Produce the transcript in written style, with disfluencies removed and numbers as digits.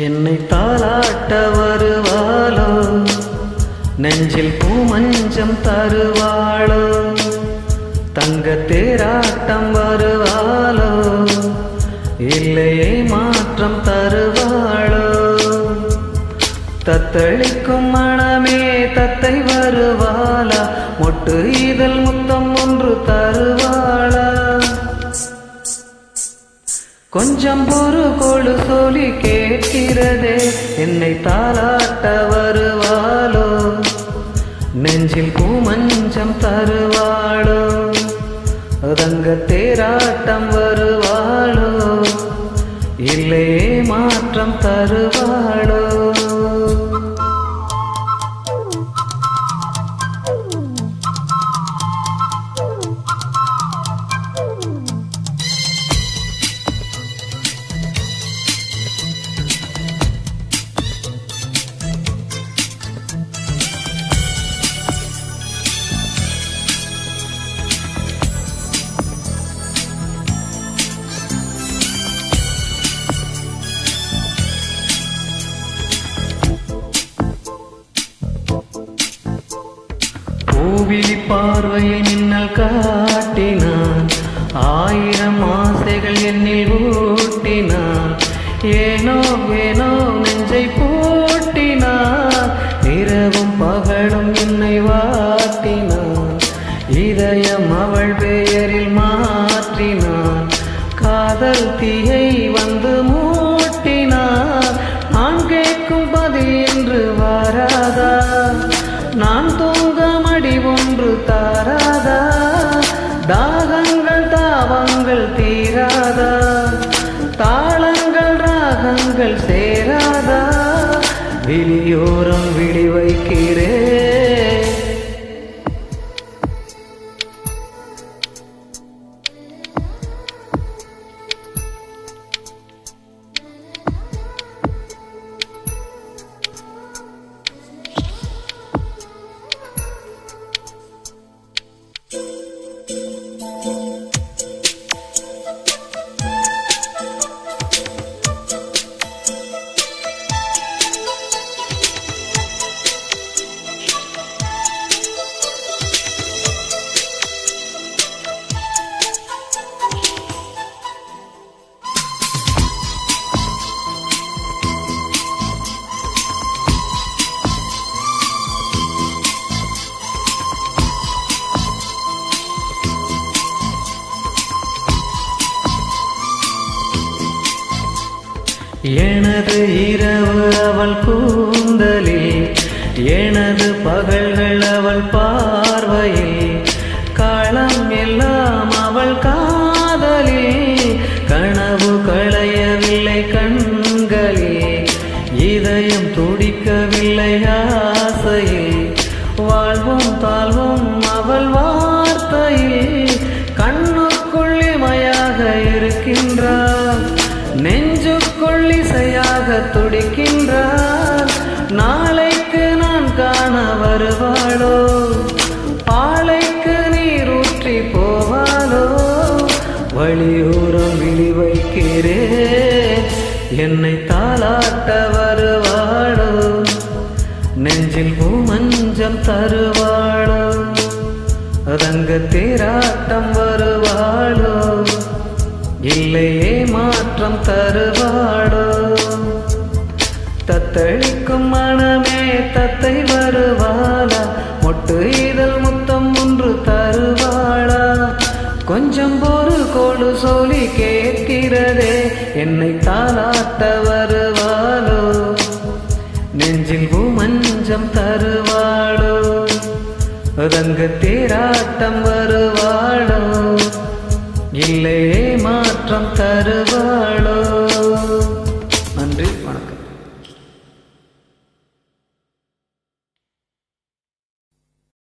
என்னை தாலாட்ட வருவாளோ, நெஞ்சில் பூமஞ்சம் தருவாளோ, தங்க தேராட்டம் வருவாளோ, இல்லையே மாற்றம் தருவாளோ, தத்தளிக்கும் மனமே தத்தை வருவாளா, மொட்டு இதழ் முத்தம் ஒன்று தருவாளா, கொஞ்சம் ஒரு கொழு சொல்லி கேட்கிறதே, என்னை தாலாட்ட வருவாளோ, நெஞ்சில் பூமஞ்சம் தருவாளோ, தங்க தேராட்டம் வருவாளோ, இல்லையே மாற்றம் தருவாளோ. பூவிழி பார்வையில் மின்னல் காட்டினான், ஆயிரம் ஆசைகள் என்னில் ஊட்டினான், ஏனோ ஏனோ நெஞ்சை பூட்டினான், இரவும் பகலும் என்னை வாட்டினான், இதயம் அவள் பெயரில் மாற்றினான், காதல் தீயை வந்து மூட்டினான், நான் கேட்கும் பதில் என்று வாராதா, நான் தூங்க மடி ஒன்று தாராதா, தாகங்கள் தாவங்கள் தீராதா, தாளங்கள் ராகங்கள் சேராதா, விழியோரம் விழி வைக்கிறே. எனது இரவு அவள் கூந்தலில், எனது பகல்கள் அவள் பார்வையில், களம் எல்லாம் அவள் காதலில், கனவு களையவில்லை கண்களில், இதயம் துடிக்கவில்லை ஆசையில், வாழ்வும் தாழ்வும் அவள் வார்த்தையில், கண்ணுக்குள் இமையாக இருக்கின்றாள், நெஞ்சுக்குள் இசையாக துடிக்கின்றார், நாளைக்கு நான் காண வருவாளோ, பாலைக்கு நீரூற்றி போவாளோ, வழியோரம் விழி வைக்கிறே, என்னை தாலாட்ட வருவாளோ, நெஞ்சில் பூமஞ்சம் தருவாளோ, தங்க தேராட்டம் வருவாளோ, இல்லையே மாற்றம் தருவாளோ, தத்தளிக்கும் மனமே தத்தை வருவாளா, மொட்டு இதழ் முத்தம் ஒன்று தருவாளா, கொஞ்சம் ஒரு கொழு சொல்லி கேட்கிறதே, என்னை தாலாட்ட வருவாளோ, நெஞ்சில் பூமஞ்சம் தருவாளோ, தங்க தேராட்டம் வருவாளோ, இல்லையே மாற்றம் தருவாளோ.